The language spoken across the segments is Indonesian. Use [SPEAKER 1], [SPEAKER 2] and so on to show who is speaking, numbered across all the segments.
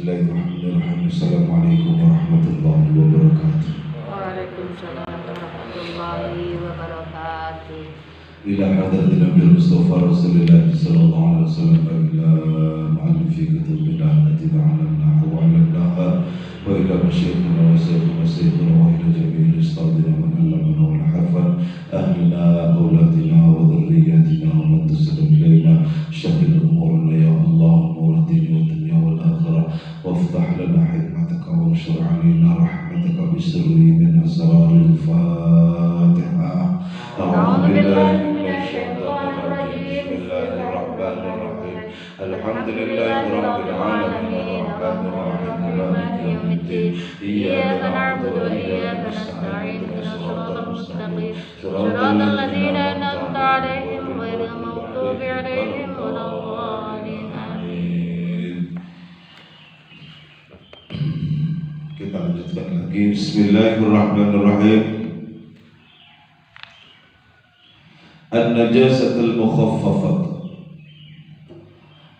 [SPEAKER 1] Bismillahirrahmanirrahim. Assalamualaikum warahmatullahi wabarakatuh.
[SPEAKER 2] Waalaikumsalam warahmatullahi wabarakatuh.
[SPEAKER 1] Ila hadratin Nabi Mustafa Rasulullah sallallahu alaihi wasallam ila ma'al fi kutubil allati ta'allamnaha wa 'allamnaha wa ila masyayikhina wa sayyidina wa ila jami'il ustadina man 'allamana wa hafa ahlina awladina wa dhurriyyatina wa man tasallama ilaina syahid umurna ya Allah umur dini wa dunya wal akhirah وافتح لنا حكمتك وانشر علينا رحمتك بسر من أسرار الفاتحة. أعوذ بالله من الشيطان الرجيم. بسم الله الرحمن الرحيم. الحمد لله رب العالمين الرحمن الرحيم مالك يوم الدين إياك نعبد وإياك نستعين اهدنا الصراط المستقيم صراط الذين أنعمت عليهم غير المغضوب عليهم ولا الضالين. Kita lanjutkan lagi. Bismillahirrahmanirrahim. An-najasatul mukhaffafah.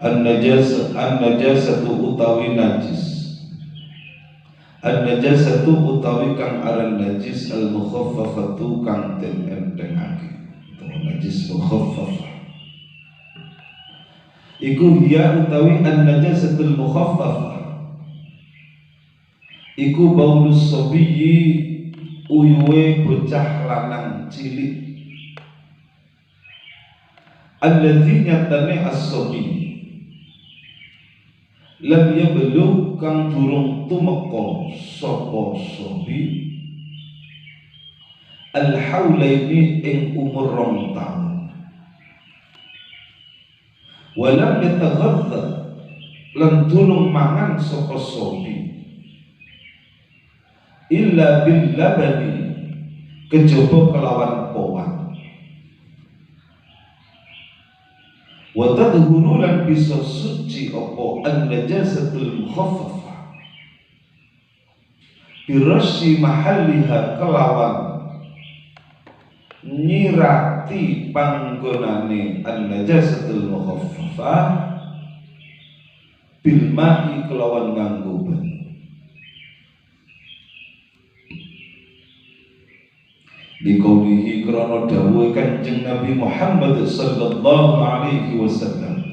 [SPEAKER 1] An-najasatu utawi najis. An-najasatu utawi kang aran najis al-mukhaffafatu kang den entengake. Najis mukhaffafah. Iku hiya utawi an-najasatul mukhaffafah. Iku baulus sobiyi uyuwe bocah lanang cilik. Alladzi nyatane as-sobi lam yablugh kang durung tumeka sapa sobi al-haulaini ing umur 2 taun. Walam yataghadha lan durung mangan sapa sobi illa bil labani kejaba kelawan powan. Wa tadhuru lan bisa suci apa an-najasatul mukhaffafah birasyi mahalliha kelawan nyirati panggonane an-najasatul mukhaffafah bil ma'i kelawan nganggo banyu. Dikaulihi krono dawuhe Kanjeng Nabi Muhammad sallallahu alaihi wasallam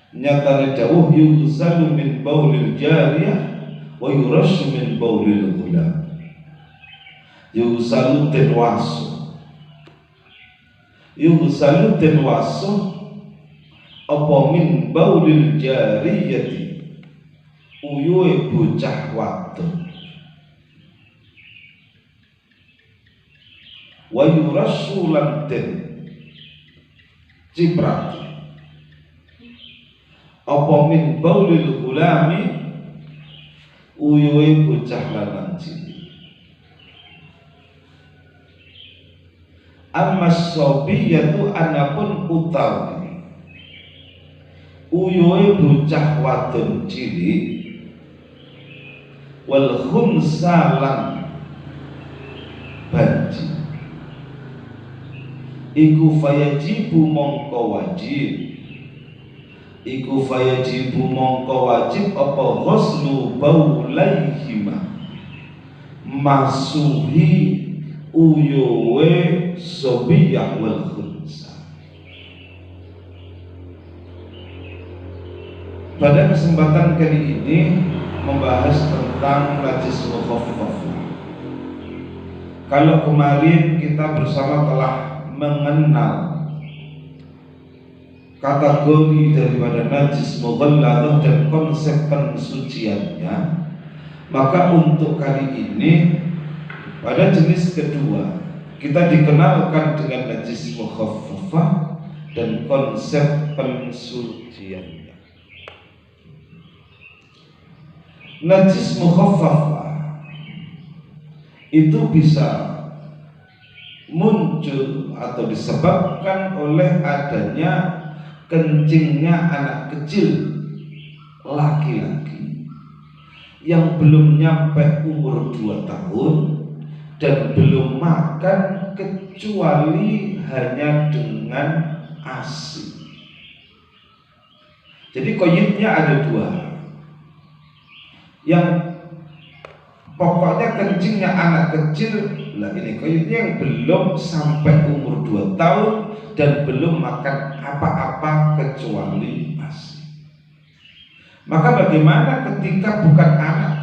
[SPEAKER 1] nyatane dawuh yughsalu min baulil jariyah wa yurashu min baulil ghulam. Yughsalu den waso apa min baulil jariyati uyuhe bocah wadon wa yurassu lan den ciprati apa min baulil gulami uyuhe bocah lanang cilik. Amma sobiyatu anapun utawi uyuhe bocah wadon cilik wal khunsa lan banci iku fayajibu mongko wajib apa ghuslu baulaihima masuhi uyuwe sobiyah wal khunsa. Pada kesempatan kali ini membahas tentang najis mukhaffafah. Kalau kemarin kita bersama telah mengenal kategori daripada najis mughalladhah dan konsep pensuciannya, maka untuk kali ini pada jenis kedua kita dikenalkan dengan najis mukhaffafah dan konsep pensuciannya. Najis mukhaffafah itu bisa muncul atau disebabkan oleh adanya kencingnya anak kecil laki-laki yang belum nyampe umur 2 tahun dan belum makan kecuali hanya dengan ASI. Jadi qayyidnya ada dua. Yang pokoknya kencingnya anak kecil, nah ini qayyidnya yang belum sampai umur 2 tahun dan belum makan apa-apa kecuali ASI. Maka bagaimana ketika bukan anak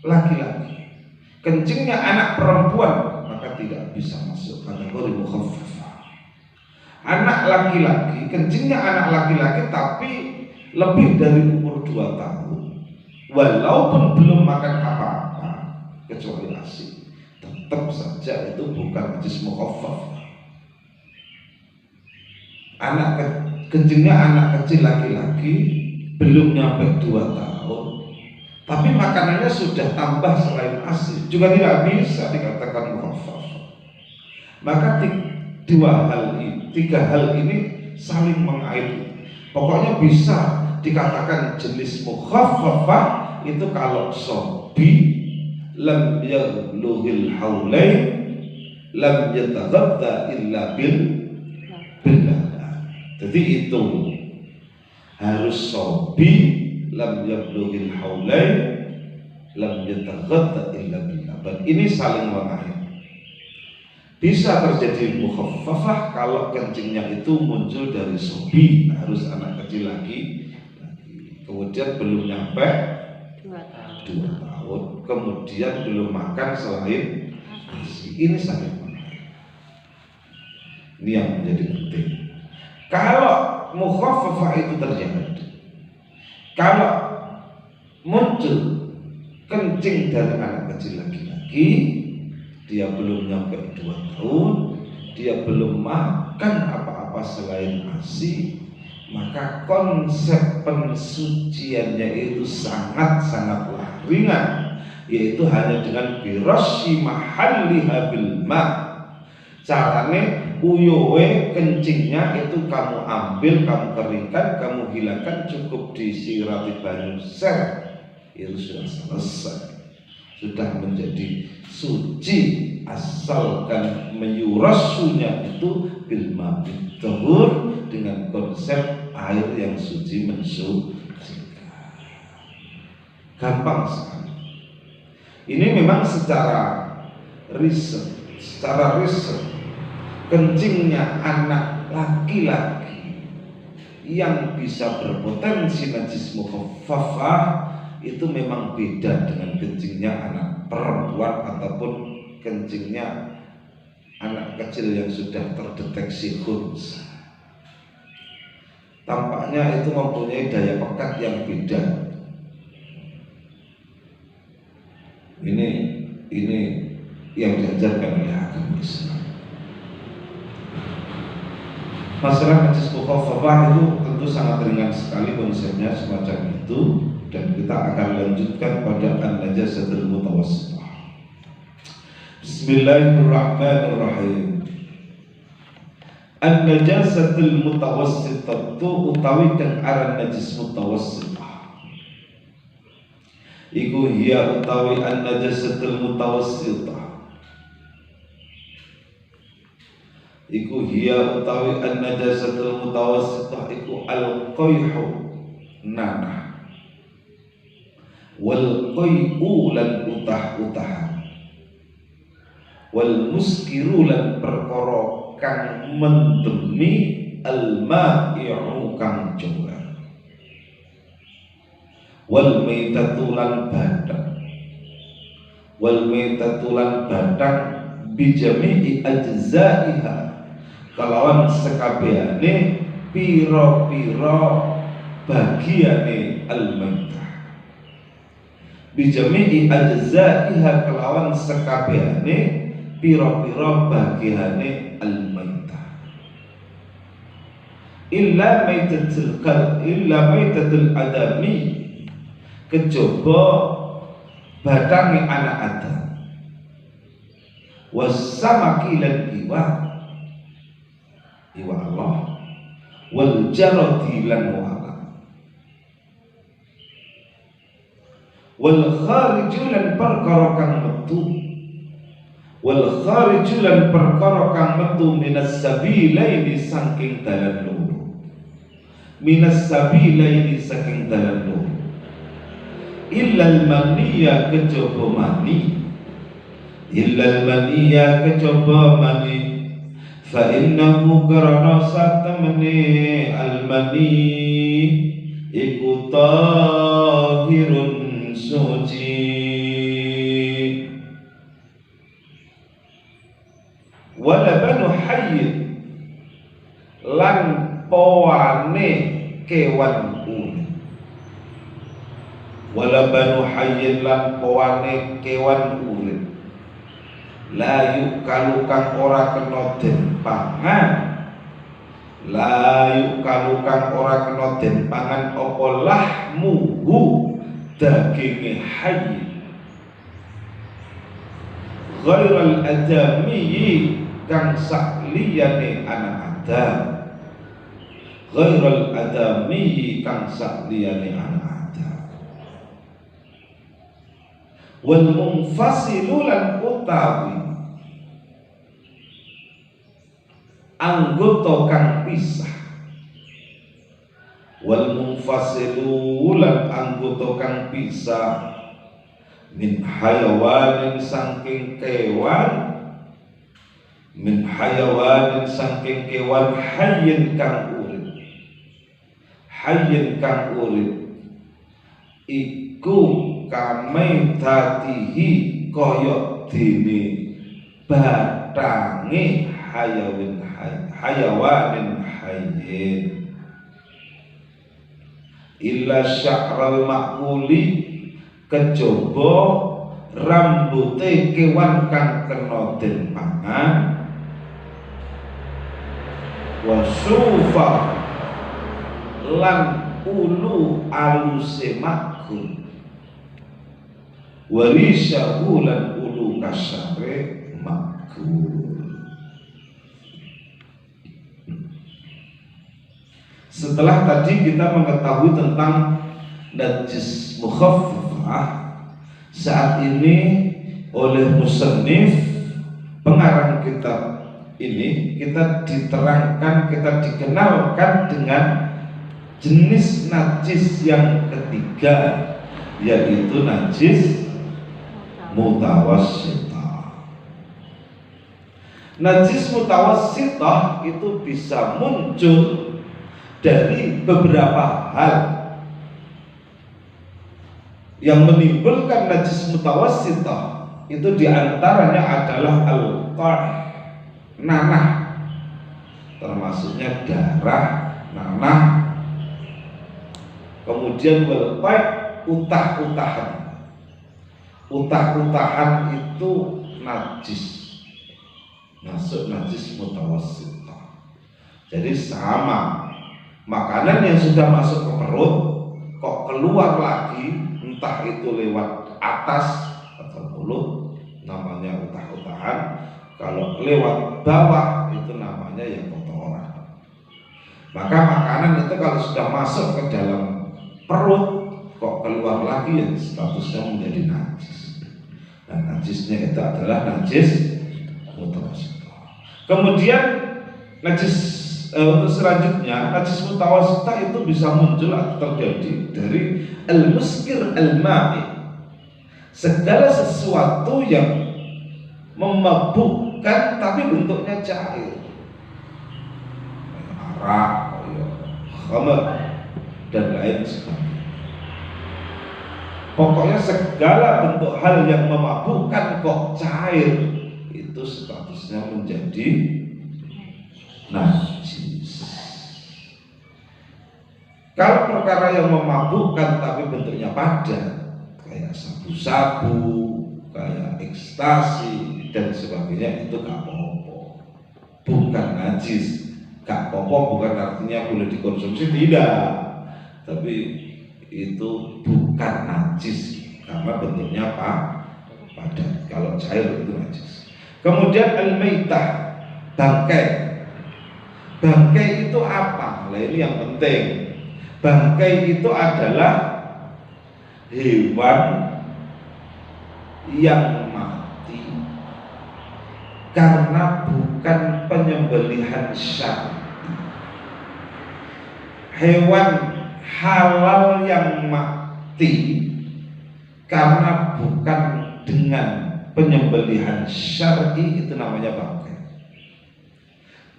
[SPEAKER 1] laki-laki, kencingnya anak perempuan, maka tidak bisa masuk kategori mukhaffafah. Anak laki-laki, kencingnya anak laki-laki tapi lebih dari umur 2 tahun, walaupun belum makan apa-apa kecuali ASI, tetap saja itu bukan najis mukhaffafah. Kencingnya anak kecil laki-laki belum nyampe 2 tahun, tapi makanannya sudah tambah selain ASI, juga tidak bisa dikatakan mukhaffafah. Maka tiga hal ini saling mengaitkan. Pokoknya bisa dikatakan jenis mukhaffafah itu kalau sobi lam yablughil haulain lam yataghadda illa billah. Jadi itu harus sobi lam yablughil haulain lam yataghadda illa billah. Dan ini saling mengait. Bisa terjadi mukhaffafah kalau kencingnya itu muncul dari sobi, harus anak kecil lagi, kemudian belum nyampe 2 tahun, kemudian belum makan selain ASI. Ini sangat penting. Ini yang menjadi penting. Kalau mukhaffafah itu terjadi, kalau muncul kencing dari anak kecil laki-laki, dia belum nyampe 2 tahun, dia belum makan apa-apa selain ASI, maka konsep pensuciannya itu sangat-sangatlah ringan, yaitu hanya dengan birasyi mahalliha bil ma. Carane uyowe kencingnya itu kamu ambil, kamu keringkan, kamu hilangkan, cukup disirati banyu ser, itu sudah selesai, sudah menjadi suci, asalkan meyurasunya itu bil ma'id tahur, dengan konsep air yang suci mensucikan. Gampang sekali. Ini memang secara riset, kencingnya anak laki-laki yang bisa berpotensi najis mukhaffafah itu memang beda dengan kencingnya anak perempuan ataupun kencingnya anak kecil yang sudah terdeteksi khunsa. Tampaknya itu mempunyai daya pekat yang beda. Ini yang diajarkan oleh agama Islam. Masalah najis mukhaffafah itu tentu sangat ringan sekali konsepnya semacam itu, dan kita akan lanjutkan pada an-najasatul mutawassithah. Bismillahirrahmanirrahim. An-najasatul mutawassithah tu utawi kang aran najis mutawassithah. Iku hiya utawi an-najasatul mutawassithah. Iku hiya utawi an-najasatul mutawassithah iku al-qayhu nanah, wal qay'u lan utah-utahan, wal muskiru lan perkara kang mendemi, al ma'i'u kang jogar, wal maitatu lan badang, wal maitatu lan badang bijami'i ajza'iha kalawan sekabehane pira-pira bagiane al-maitah, bijami'i ajza'iha kelawan sekabehane pira-pira bagiane al-maitah, illa maitatul adami, kejaba badange anak Adam, wasamaki lan iwa Allah, wal jarati lan wala, wal khariju lan perkara kang metu, wal khariju lan perkara kang metu minas sabilaini saking dalan loro, minas sabilaini saking dalan loro illal maniya kejaba mani illal maniya kejaba mani fa innahu karana satamani al mani iku tahirun suci walabanu hayyin lan pawane kewan urip walabanu hayyin lan pawane kewan urip layu kalu kang ora kena den pangan layu kalu kang ora kena den pangan apa lahmuhu daginge hayyin ghairal adami kang sakliyane anak adam ghairal adami kang sakliyane anak adam wal munfasilu lan utawi anggota kang pisah wal munfasilu lan anggota kang pisah min hayawanin saking kewan min hayawanin saking kewan hayyin kang urip hayyin kang urip iku kamaitatihi kaya dene batange hayawanin hayyin illa sya'ral ma'kuli kejaba rambute kewan kang kena den pangan wa sufa lan ulu aluse makul warisyahu lan ulu kasare makul. Setelah tadi kita mengetahui tentang najis mukhaffafah, saat ini oleh musannif pengarang kitab ini kita diterangkan, kita dikenalkan dengan jenis najis yang ketiga, yaitu najis mutawassithah. Najis mutawassithah itu bisa muncul dari beberapa hal. Yang menimbulkan najis mutawassithah itu diantaranya adalah al-qah, nanah, termasuknya darah, nanah, kemudian wal-qah, utah-utahan. Utah-utahan itu najis, masuk najis mutawassithah. Jadi sama, makanan yang sudah masuk ke perut kok keluar lagi, entah itu lewat atas atau mulut, namanya utah-utahan. Kalau lewat bawah itu namanya ya kotoran. Maka makanan itu kalau sudah masuk ke dalam perut kok keluar lagi, ya statusnya menjadi najis. Dan najisnya itu adalah najis mutawassithah. Kemudian najis untuk selanjutnya, najis mutawassithah itu bisa muncul atau terjadi dari al-muskir al-ma'i, segala sesuatu yang memabukkan tapi bentuknya cair, arak, khamr dan lain sebagainya. Pokoknya segala bentuk hal yang memabukkan kok cair, itu statusnya menjadi najis. Kalau perkara yang memabukkan tapi bentuknya padat, kayak sabu-sabu, kayak ekstasi dan sebagainya, itu gak apa-apa, bukan najis. Gak apa-apa bukan artinya boleh dikonsumsi, tidak, tapi itu bukan najis karena bentuknya padat. Kalau cair itu najis. Kemudian al-maitah, bangkai. Bangkai itu apa? Nah, ini yang penting. Bangkai itu adalah hewan yang mati karena bukan penyembelihan syar'i. hewan halal yang mati karena bukan dengan penyembelihan syar'i itu namanya bangkai.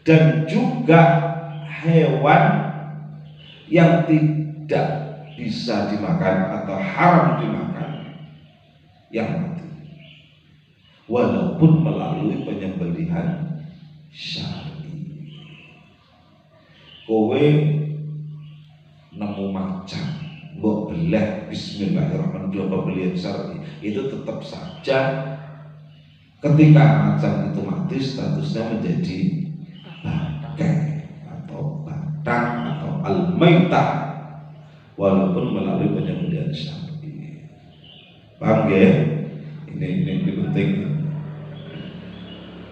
[SPEAKER 1] Dan juga hewan yang tidak bisa dimakan atau haram dimakan yang mati walaupun melalui penyembelihan syar'i. Kowe nemu macan mbok belah bismillahirrahmanirrahim pembelian syar'i, itu tetap saja ketika macan itu mati statusnya menjadi bangkai atau batang atau al-maitah walaupun melalui penyembelihan syar'i. Paham ya? Ini penting.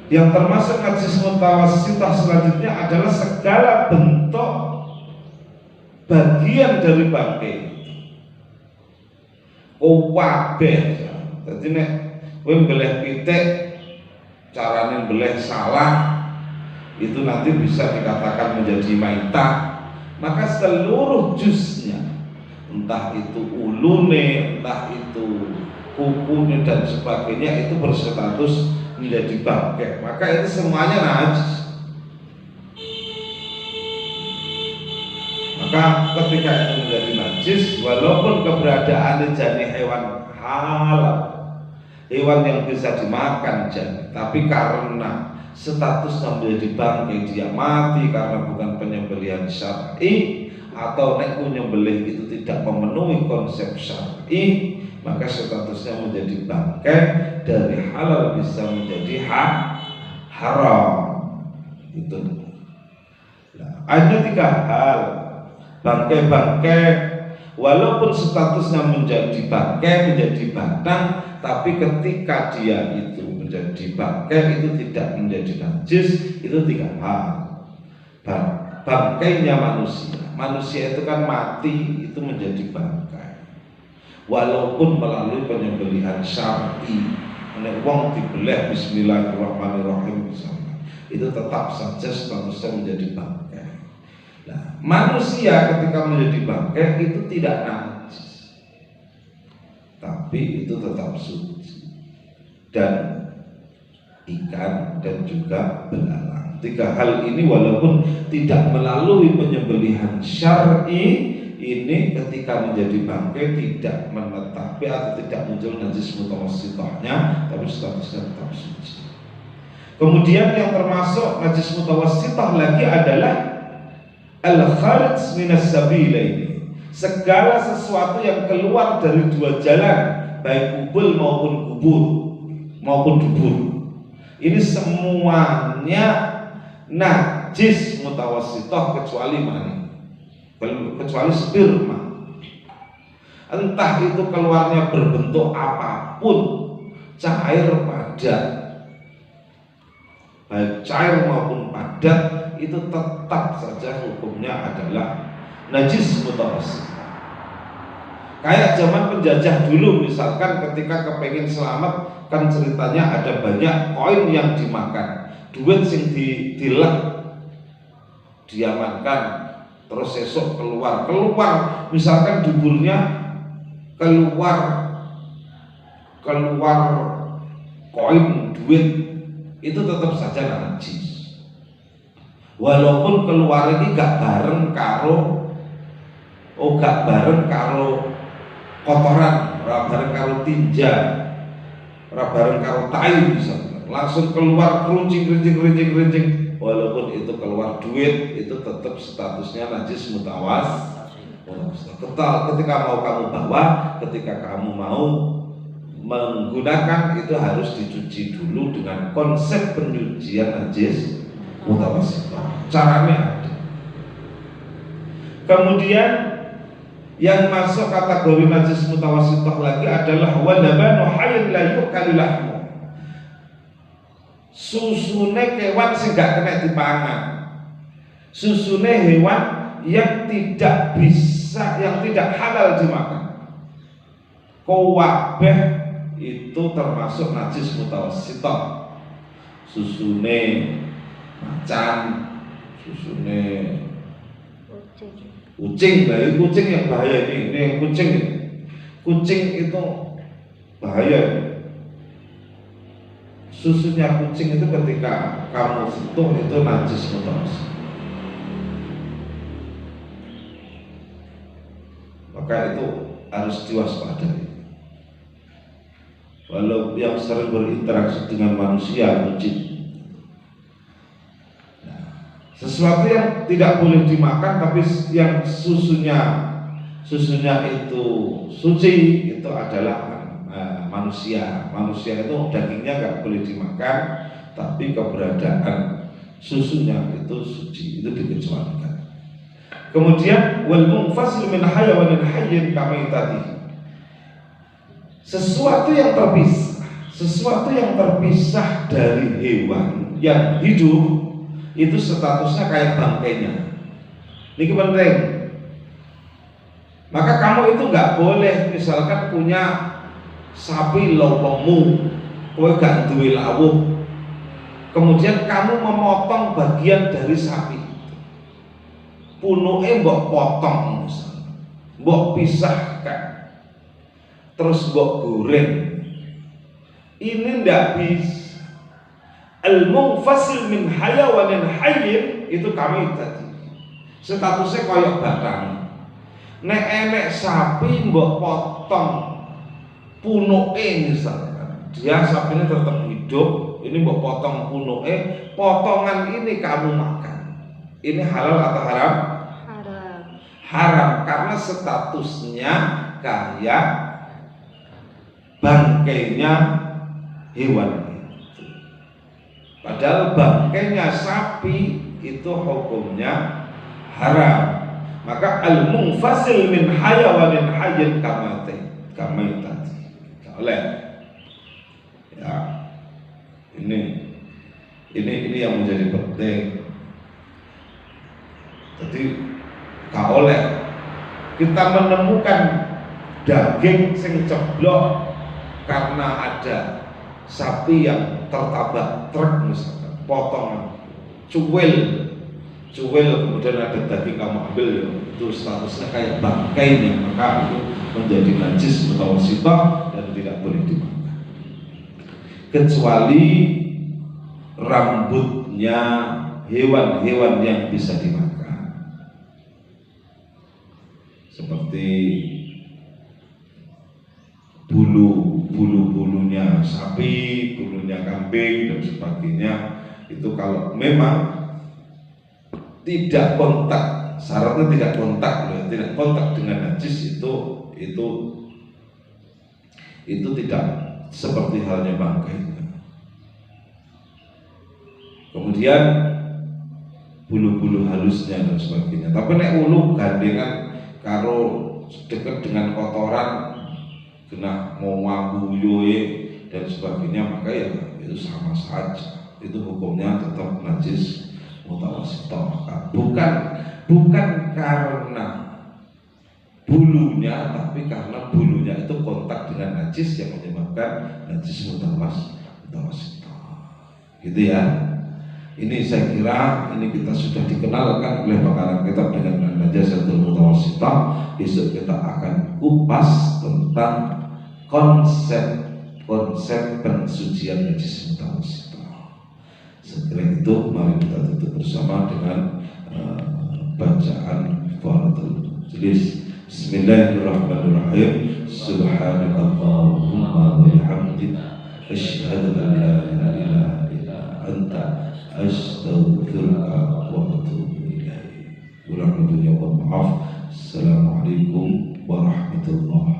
[SPEAKER 1] Yang termasuk najis mutawassithah selanjutnya adalah segala bentuk bagian dari bangkai. Kabeh. Dadi nek kowe mbeleh pitik carane mbeleh salah itu nanti bisa dikatakan menjadi maitah, maka seluruh jusnya, entah itu ulune, entah itu kukunya dan sebagainya, itu berstatus menjadi bangkai, maka itu semuanya najis. Maka ketika itu menjadi najis, walaupun keberadaannya jadi hewan halal, hewan yang bisa dimakan jadi, tapi karena statusnya menjadi bangkai, dia mati karena bukan penyembelihan syar'i atau nek menyembelih itu tidak memenuhi konsep syar'i, maka statusnya menjadi bangkai, dari halal bisa menjadi haram. Itu. Nah, ada 3 hal bangkai-bangkai walaupun statusnya menjadi bangkai, menjadi batang, tapi ketika dia itu menjadi bangkai itu tidak menjadi najis. Itu 3 hal. Bangkainya manusia itu kan mati, itu menjadi bangkai walaupun melalui penyembelihan syar'i. Nek wong dibeleh bismillahirrahmanirrahim misalnya, itu tetap saja statusnya menjadi bangkai. Nah, manusia ketika menjadi bangkai itu tidak najis, tapi itu tetap suci. Dan ikan dan juga belalang, 3 hal ini walaupun tidak melalui penyembelihan syar'i, ini ketika menjadi bangkai tidak menetapi atau tidak muncul najis mutawassithahnya, tapi statusnya tetap suci. Kemudian yang termasuk najis mutawassithah lagi adalah al-kharij minas sabilaini, segala sesuatu yang keluar dari 2 jalan, baik kubul maupun dubur. Ini semuanya najis mutawassithah kecuali mani, kecuali sperma. Entah itu keluarnya berbentuk apapun, cair padat, baik cair maupun padat, itu tetap saja hukumnya adalah najis mutawassithah. Kayak zaman penjajah dulu, misalkan ketika kepengen selamat, kan ceritanya ada banyak koin yang dimakan, duit sing dilek diamankan, terus esok keluar misalkan duburnya keluar koin duit, itu tetap saja najis walaupun keluar ini gak bareng karo kotoran, ora bareng karo tinja, ora bareng karo tai, misalnya langsung keluar keruncing, walaupun itu keluar duit, itu tetap statusnya najis mutawassithah. Ketika mau kamu bawa, ketika kamu mau menggunakan, itu harus dicuci dulu dengan konsep penyucian najis mutawassithah. Caranya ada. Kemudian yang masuk kategori najis mutawassithah lagi adalah wadabanu hayyin la yu'kalu lahmu, susune kewan sing gak kena dipangan, susune hewan yang tidak bisa, yang tidak halal dimakan, kabeh itu termasuk najis mutawassithah. Susune macan, susune Kucing, dari kucing yang bahaya ini yang kucing ini. Kucing itu bahaya ini. Susunya kucing itu ketika kamu sentuh itu najis mutawasit. Maka itu harus diwaspadai. Walau yang sering berinteraksi dengan manusia, kucing. Sesuatu yang tidak boleh dimakan tapi yang susunya itu suci itu adalah manusia. Manusia itu dagingnya nggak boleh dimakan tapi keberadaan susunya itu suci, itu dikecualikan. Kemudian wal munfasil min hayawanin hayyin kamaitati. Sesuatu yang terpisah dari hewan yang hidup itu statusnya kayak bangkainya. Ini penting. Maka kamu itu nggak boleh misalkan punya sapi lopongmu, kowe gak duwe lawuh, kemudian kamu memotong bagian dari sapi, punuke mbok potong, mbok pisahkan, terus mbok goreng. Ini ndak bisa. Al-munfasil min hayawanin hayyin itu kami tadi statusnya koyok batang. Nek enek sapi mbok potong punuke misalkan, dia sapinya tetap hidup, ini mbok potong punuke, potongan ini kamu makan. Ini halal atau haram?
[SPEAKER 2] Haram.
[SPEAKER 1] Haram karena statusnya kayak bangkainya hewan. Padahal bangkainya sapi itu hukumnya haram. Maka al-munfasil min hayawanin hayyin kamaitati. Oleh ya, ini yang menjadi penting. Jadi gak oleh kita menemukan daging sing ceblok karena ada sapi yang tertabrak truk misalkan, potongan cuwil kemudian ada daging kamu ambil, ya, itu statusnya kayak bangkainya, maka itu menjadi najis mutawassithah dan tidak boleh dimakan kecuali rambutnya hewan-hewan yang bisa dimakan seperti bulu-bulunya sapi, bulunya kambing dan sebagainya. Itu kalau memang tidak kontak, syaratnya tidak kontak dengan najis itu tidak seperti halnya bangkai. Kemudian bulu-bulu halusnya dan sebagainya. Tapi nek ulu gandengan karo dekat dengan kotoran, kena mau ngabuyoe dan sebagainya, maka ya itu sama saja. Itu hukumnya tetap najis mutawassithah. Bukan karena bulunya, tapi karena bulunya itu kontak dengan najis yang menyebabkan najis mutawassithah. Gitu ya. Ini saya kira ini kita sudah dikenalkan oleh pengarang kitab dengan najasatul mutawassithah. Besok kita akan kupas tentang konsep pensucian najis mutawassithah. Setelah itu mari kita tutup bersama dengan bacaan fardhu majlis. Bismillahirrahmanirrahim. Subhanakallahumma wa bihamdika asyhadu an la ilaha illa anta astaghfiruka wa atubu ilaik. Kurang lebihnya mohon maaf. Assalamualaikum warahmatullahi